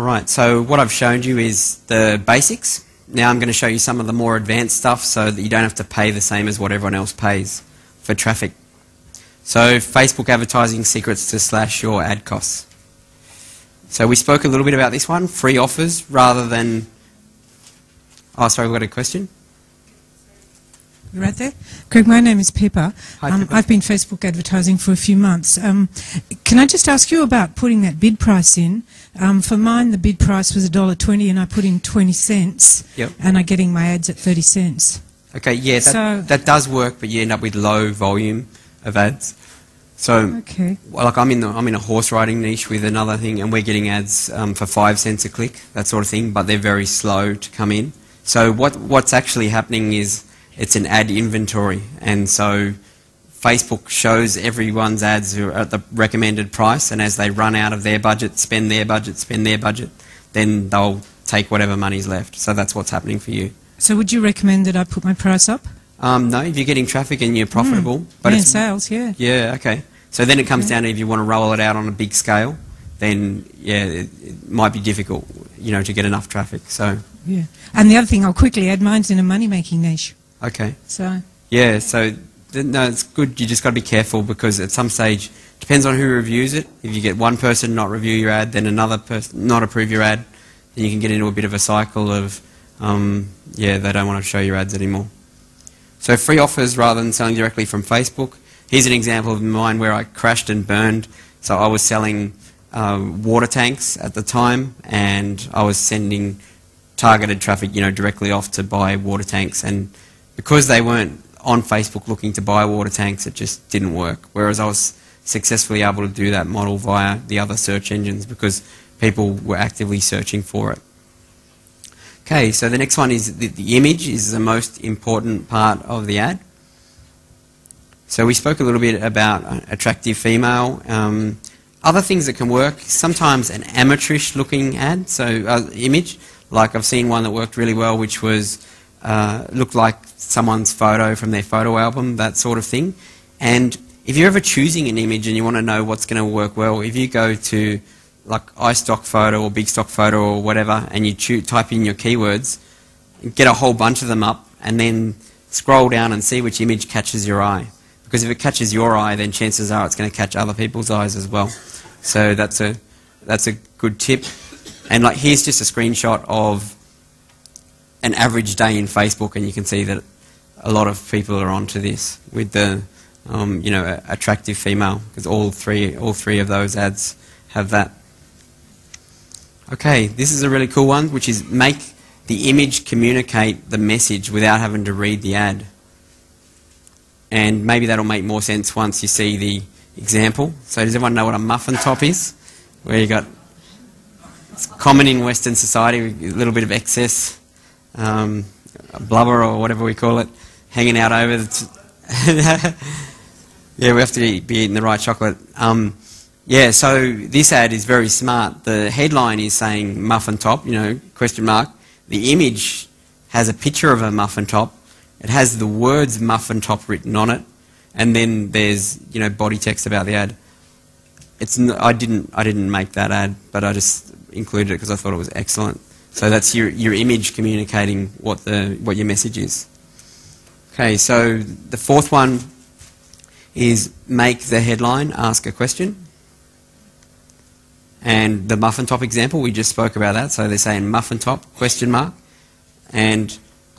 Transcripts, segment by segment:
Alright, so what I've shown you is the basics. Now I'm going to show you some of the more advanced stuff so that you don't have to pay the same as what everyone else pays for traffic. So Facebook advertising secrets to slash your ad costs. So we spoke a little bit about this one, free offers rather than... Oh, sorry, we've got a question? You right there? Greg, my name is Pippa. Hi, Pippa. I've been Facebook advertising for a few months. Can I just ask you about putting that bid price in? For mine, the bid price was $1.20 and I put in 20 cents. Yep. And I'm getting my ads at 30 cents. Okay, yeah, that does work, but you end up with low volume of ads. So, okay. Well, like I'm in a horse riding niche with another thing, and we're getting ads for 5 cents a click, that sort of thing, but they're very slow to come in. So what's actually happening is it's an ad inventory, and so Facebook shows everyone's ads who are at the recommended price, and as they run out of their budget, spend their budget, then they'll take whatever money's left. So that's what's happening for you. So would you recommend that I put my price up? No, if you're getting traffic and you're profitable. But yeah, it's sales, yeah. Yeah, okay. So then it comes down to if you want to roll it out on a big scale, then yeah, it might be difficult, you know, to get enough traffic. So yeah. And the other thing, I'll quickly add, mine's in a money-making niche. okay. So Yeah, so no, it's good. You just got to be careful because at some stage, depends on who reviews it. If you get one person not review your ad, then another person not approve your ad, then you can get into a bit of a cycle of yeah, they don't want to show your ads anymore. So free offers rather than selling directly from Facebook. Here's an example of mine where I crashed and burned. So I was selling water tanks at the time, and I was sending targeted traffic, you know, directly off to buy water tanks. And because they weren't on Facebook looking to buy water tanks, it just didn't work. Whereas I was successfully able to do that model via the other search engines because people were actively searching for it. Okay, so the next one is the image is the most important part of the ad. So we spoke a little bit about attractive female. Other things that can work, sometimes an amateurish looking ad, so image, like I've seen one that worked really well which was, looked like someone's photo from their photo album, that sort of thing. And if you're ever choosing an image and you want to know what's going to work well, if you go to like iStock Photo or Big Stock Photo or whatever, and you type in your keywords, get a whole bunch of them up, and then scroll down and see which image catches your eye. Because if it catches your eye, then chances are it's going to catch other people's eyes as well. So that's a good tip. And like here's just a screenshot of an average day in Facebook, and you can see that a lot of people are onto this with the you know, attractive female, because all three of those ads have that. Okay, this is a really cool one, which is make the image communicate the message without having to read the ad. And maybe that'll make more sense once you see the example. So does everyone know what a muffin top is? Where you got, it's common in Western society, a little bit of excess blubber or whatever we call it, hanging out over the yeah, we have to be eating the right chocolate. Yeah, so this ad is very smart. The headline is saying muffin top, you know, question mark. The image has a picture of a muffin top. It has the words muffin top written on it, and then there's, you know, body text about the ad. I didn't make that ad, but I just included it because I thought it was excellent. So that's your image communicating what your message is. Okay, so the fourth one is make the headline ask a question. And the muffin top example, we just spoke about that. So they're saying muffin top, question mark. And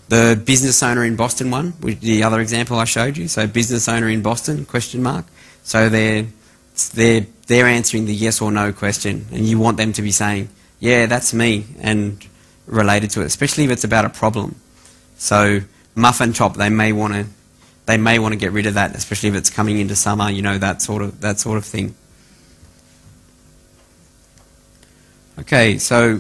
the business owner in Boston one, the other example I showed you. So business owner in Boston, question mark. So they're answering the yes or no question. And you want them to be saying, yeah, that's me, and related to it, especially if it's about a problem. So muffin top, they may want to get rid of that, especially if it's coming into summer, you know, that sort of thing. Okay, so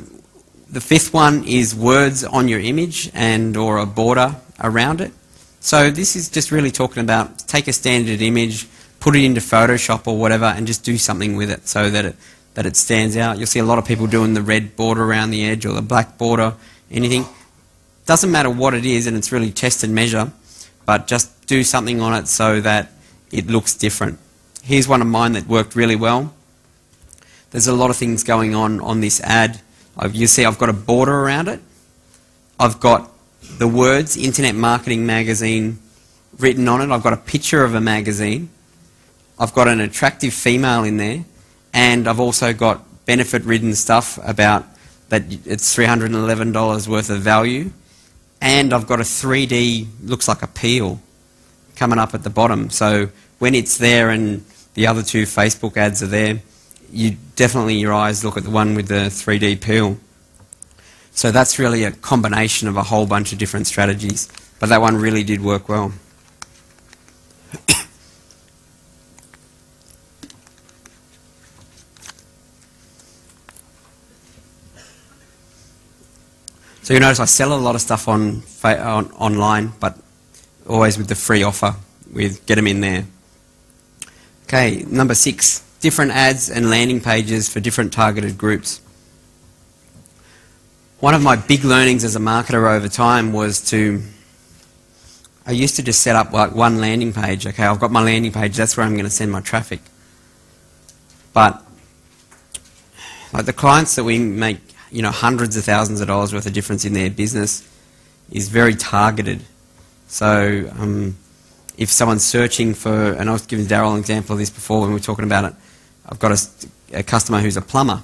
the fifth one is words on your image and or a border around it. So this is just really talking about take a standard image, put it into Photoshop or whatever, and just do something with it so that it stands out. You'll see a lot of people doing the red border around the edge or the black border, anything. Doesn't matter what it is, and it's really test and measure, but just do something on it so that it looks different. Here's one of mine that worked really well. There's a lot of things going on this ad. You see I've got a border around it. I've got the words Internet Marketing Magazine written on it. I've got a picture of a magazine. I've got an attractive female in there, and I've also got benefit-ridden stuff about that it's $311 worth of value, and I've got a 3D, looks like a peel, coming up at the bottom. So when it's there and the other two Facebook ads are there, you definitely, your eyes look at the one with the 3D peel. So that's really a combination of a whole bunch of different strategies, but that one really did work well. So you notice I sell a lot of stuff online, but always with the free offer, with get them in there. Okay, number 6, different ads and landing pages for different targeted groups. One of my big learnings as a marketer over time was I used to just set up like one landing page. Okay, I've got my landing page, that's where I'm going to send my traffic. But like the clients that we make, you know, hundreds of thousands of dollars worth of difference in their business is very targeted. So if someone's searching for, and I was giving Daryl an example of this before when we were talking about it, I've got a customer who's a plumber,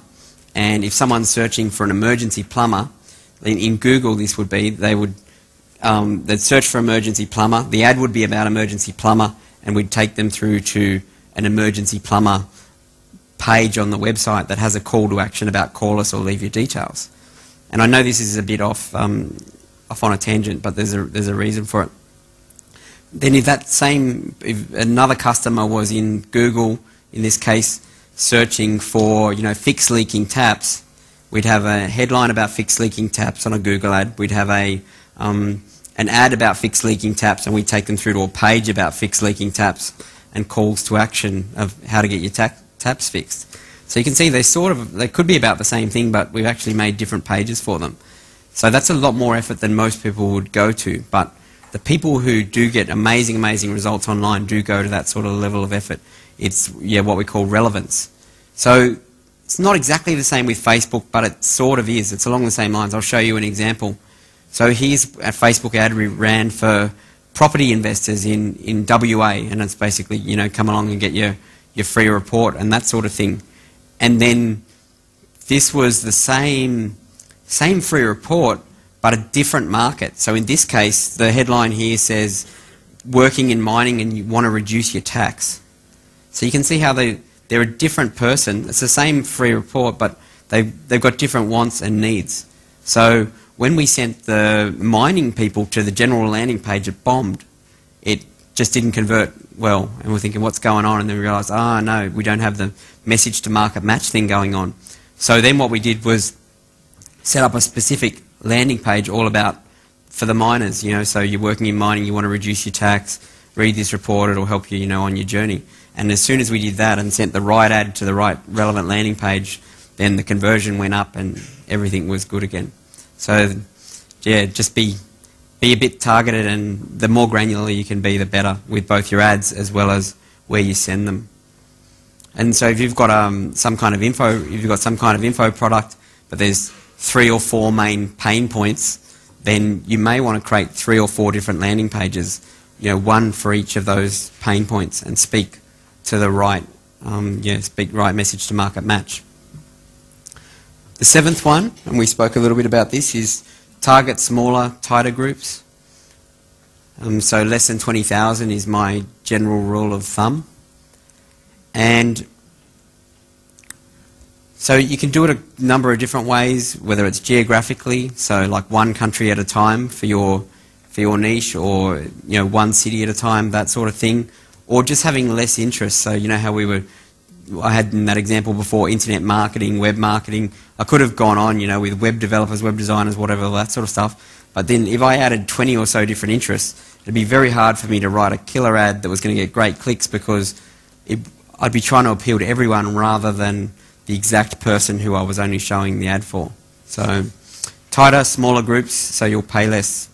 and if someone's searching for an emergency plumber, in Google this would be, they'd search for emergency plumber, the ad would be about emergency plumber, and we'd take them through to an emergency plumber page on the website that has a call to action about call us or leave your details. And I know this is a bit off on a tangent, but there's a reason for it. Then if another customer was in Google, in this case, searching for, you know, fix leaking taps, we'd have a headline about fix leaking taps on a Google ad. We'd have an ad about fix leaking taps, and we'd take them through to a page about fix leaking taps and calls to action of how to get your taps fixed. So you can see they could be about the same thing, but we've actually made different pages for them. So that's a lot more effort than most people would go to, but the people who do get amazing, amazing results online do go to that sort of level of effort. It's what we call relevance. So it's not exactly the same with Facebook, but it sort of is. It's along the same lines. I'll show you an example. So here's a Facebook ad we ran for property investors in WA, and it's basically, you know, come along and get your free report and that sort of thing. And then this was the same free report, but a different market. So in this case, the headline here says, working in mining and you want to reduce your tax. So you can see how they're a different person. It's the same free report, but they've got different wants and needs. So when we sent the mining people to the general landing page, it bombed. It just didn't convert well, and we're thinking, what's going on? And then we realised, no, we don't have the message to market match thing going on. So then what we did was set up a specific landing page all about for the miners, you know, so you're working in mining, you want to reduce your tax, read this report, it'll help you, you know, on your journey. And as soon as we did that and sent the right ad to the right relevant landing page, then the conversion went up and everything was good again. So yeah, just be a bit targeted, and the more granular you can be, the better, with both your ads as well as where you send them. And so if you've got some kind of info product, but there's 3 or 4 main pain points, then you may want to create 3 or 4 different landing pages, you know, one for each of those pain points, and speak to the right, right message to market match. The 7th one, and we spoke a little bit about this, is target smaller, tighter groups. So less than 20,000 is my general rule of thumb. And so you can do it a number of different ways, whether it's geographically, so like one country at a time for your niche, or, you know, one city at a time, that sort of thing, or just having less interest. So you know how I had in that example before, internet marketing, web marketing. I could have gone on, you know, with web developers, web designers, whatever, that sort of stuff. But then if I added 20 or so different interests, it'd be very hard for me to write a killer ad that was going to get great clicks, because I'd be trying to appeal to everyone rather than the exact person who I was only showing the ad for. So tighter, smaller groups, so you'll pay less.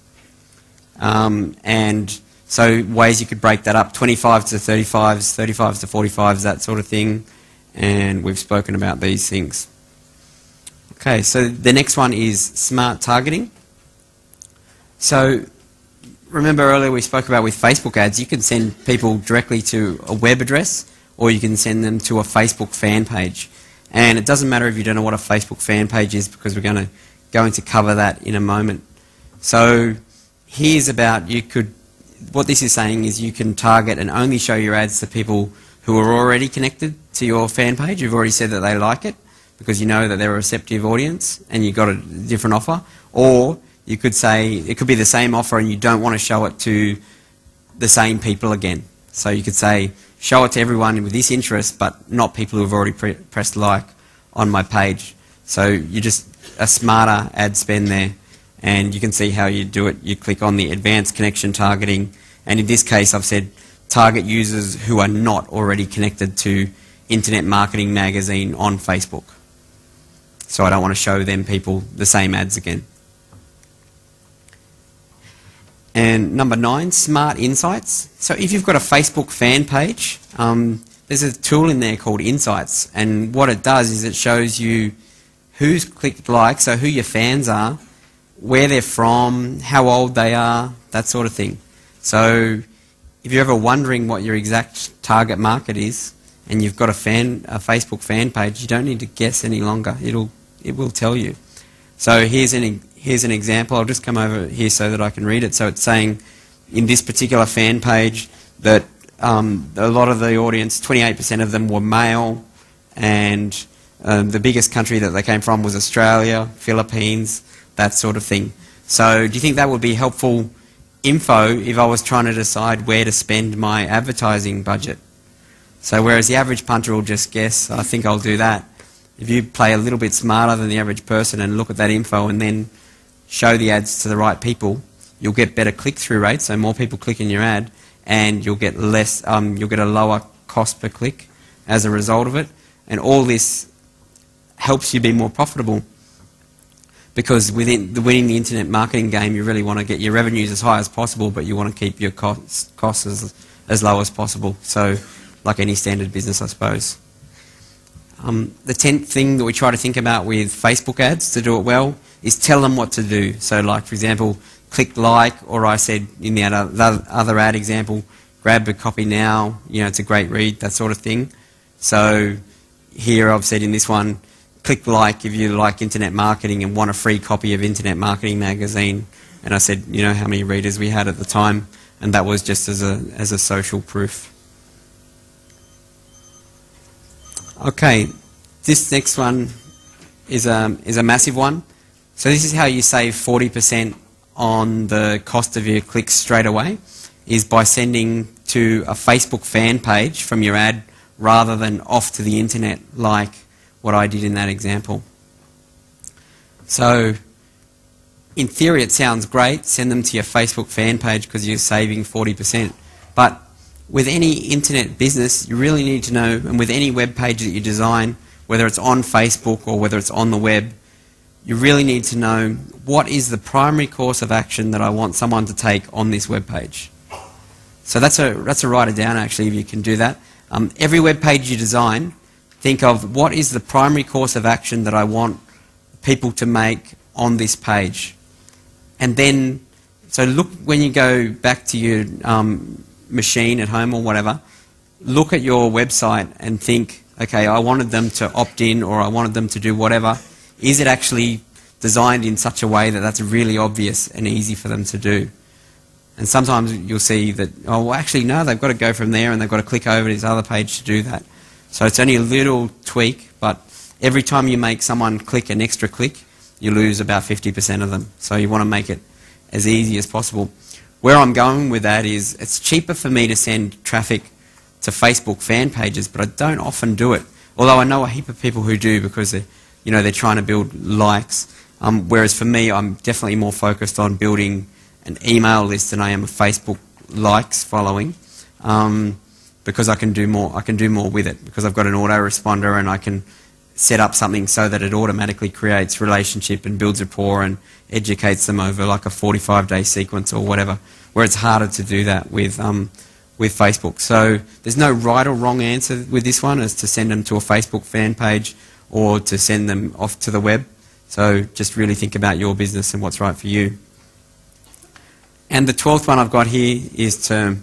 And so ways you could break that up, 25 to 35s, 35s to 45s, that sort of thing. And we've spoken about these things. Okay, so the next one is smart targeting. So remember earlier we spoke about with Facebook ads, you can send people directly to a web address or you can send them to a Facebook fan page. And it doesn't matter if you don't know what a Facebook fan page is because we're going to cover that in a moment. So here's about what this is saying is you can target and only show your ads to people who are already connected to your fan page, who've already said that they like it because you know that they're a receptive audience and you've got a different offer. Or you could say it could be the same offer and you don't want to show it to the same people again. So you could say show it to everyone with this interest but not people who have already pressed like on my page. So you just a smarter ad spend there, and you can see how you do it. You click on the advanced connection targeting, and in this case I've said target users who are not already connected to Internet Marketing Magazine on Facebook. So I don't want to show them people the same ads again. And number 9, smart insights. So if you've got a Facebook fan page, there's a tool in there called Insights, and what it does is it shows you who's clicked like, so who your fans are, where they're from, how old they are, that sort of thing. So if you're ever wondering what your exact target market is and you've got a Facebook fan page, you don't need to guess any longer. It will tell you. So here's an example. I'll just come over here so that I can read it. So it's saying in this particular fan page that a lot of the audience, 28% of them were male, and the biggest country that they came from was Australia, Philippines, that sort of thing. So do you think that would be helpful info if I was trying to decide where to spend my advertising budget? So whereas the average punter will just guess, I think I'll do that. If you play a little bit smarter than the average person and look at that info and then show the ads to the right people, you'll get better click-through rates, so more people click in your ad, and you'll get you'll get a lower cost per click as a result of it. And all this helps you be more profitable, because winning the internet marketing game, you really want to get your revenues as high as possible, but you want to keep your costs as low as possible. So like any standard business, I suppose. The 10th thing that we try to think about with Facebook ads to do it well is tell them what to do. So like, for example, click like, or I said in the other ad example, grab a copy now, it's a great read, that sort of thing. So here I've said in this one, click like if you like internet marketing and want a free copy of Internet Marketing Magazine. And I said, how many readers we had at the time, and that was just as a social proof. Okay, this next one is a massive one. So this is how you save 40% on the cost of your clicks straight away, is by sending to a Facebook fan page from your ad rather than off to the internet like what I did in that example. So in theory it sounds great, send them to your Facebook fan page because you're saving 40%. But with any internet business, you really need to know, and with any web page that you design, whether it's on Facebook or whether it's on the web, you really need to know what is the primary course of action that I want someone to take on this web page. So that's a write it down actually, if you can do that. Every web page you design, think of what is the primary course of action that I want people to make on this page. And then, so look, when you go back to your machine at home or whatever, look at your website and think, okay, I wanted them to opt in, or I wanted them to do whatever. Is it actually designed in such a way that that's really obvious and easy for them to do? And sometimes you'll see that, oh, well, actually, no, they've got to go from there and they've got to click over to this other page to do that. So it's only a little tweak, but every time you make someone click an extra click, you lose about 50% of them. So you want to make it as easy as possible. Where I'm going with that is it's cheaper for me to send traffic to Facebook fan pages, but I don't often do it. Although I know a heap of people who do, because they're trying to build likes. Whereas for me, I'm definitely more focused on building an email list than I am a Facebook likes following, because I can do more. I can do more with it because I've got an autoresponder and I can set up something so that it automatically creates relationship and builds rapport and educates them over like a 45-day sequence or whatever. Where it's harder to do that with Facebook. So there's no right or wrong answer with this one as to send them to a Facebook fan page or to send them off to the web. So just really think about your business and what's right for you. And the 12th one I've got here is to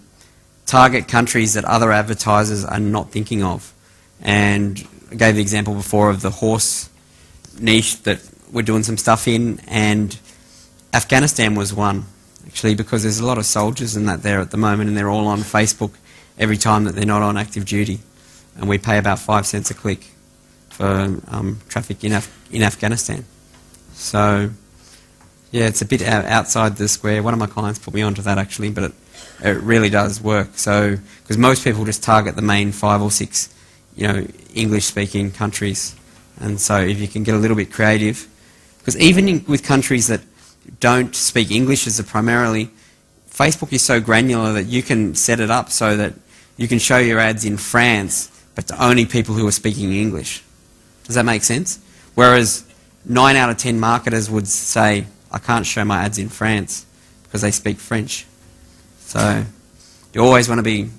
target countries that other advertisers are not thinking of. And I gave the example before of the horse niche that we're doing some stuff in, and Afghanistan was one, actually, because there's a lot of soldiers and that there at the moment, and they're all on Facebook every time that they're not on active duty. And we pay about 5 cents a click for traffic in Afghanistan. So, yeah, it's a bit outside the square. One of my clients put me onto that, actually, but it really does work. So, because most people just target the main 5 or 6, English-speaking countries. And so if you can get a little bit creative, because even with countries that don't speak English as a primarily, Facebook is so granular that you can set it up so that you can show your ads in France, but to only people who are speaking English. Does that make sense? Whereas 9 out of 10 marketers would say, I can't show my ads in France because they speak French. So you always want to be,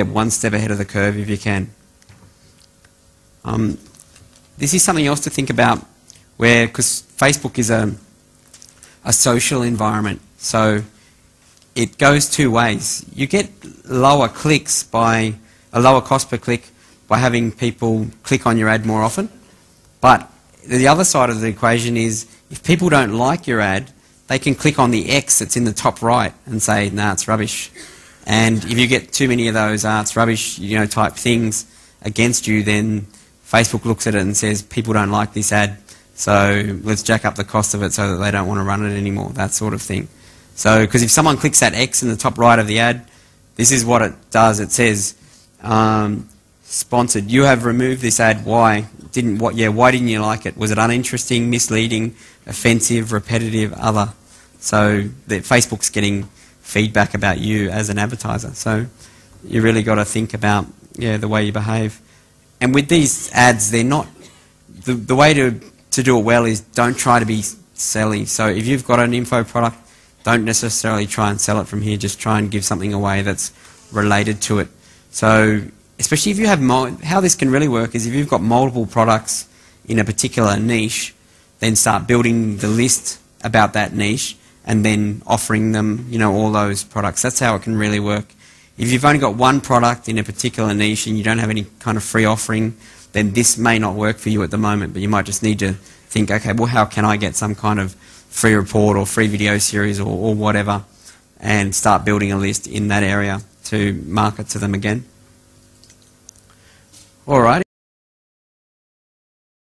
one step ahead of the curve if you can. This is something else to think about, because Facebook is a social environment, so it goes 2 ways. You get lower clicks by a lower cost per click by having people click on your ad more often, but the other side of the equation is if people don't like your ad, they can click on the X that's in the top right and say, nah, it's rubbish. And if you get too many of those it's rubbish, type things against you, then Facebook looks at it and says, people don't like this ad, so let's jack up the cost of it so that they don't want to run it anymore, that sort of thing. So, because if someone clicks that X in the top right of the ad, this is what it does. It says, sponsored, you have removed this ad, why? Why didn't you like it? Was it uninteresting, misleading, offensive, repetitive, other? So Facebook's getting feedback about you as an advertiser. So you really got to think about the way you behave. And with these ads, they're not, the way to do it well is don't try to be selly. So if you've got an info product, don't necessarily try and sell it from here, just try and give something away that's related to it. So especially if you have, how this can really work is if you've got multiple products in a particular niche, then start building the list about that niche and then offering them, all those products. That's how it can really work. If you've only got one product in a particular niche and you don't have any kind of free offering, then this may not work for you at the moment, but you might just need to think, okay, well, how can I get some kind of free report or free video series or whatever, and start building a list in that area to market to them again. All right.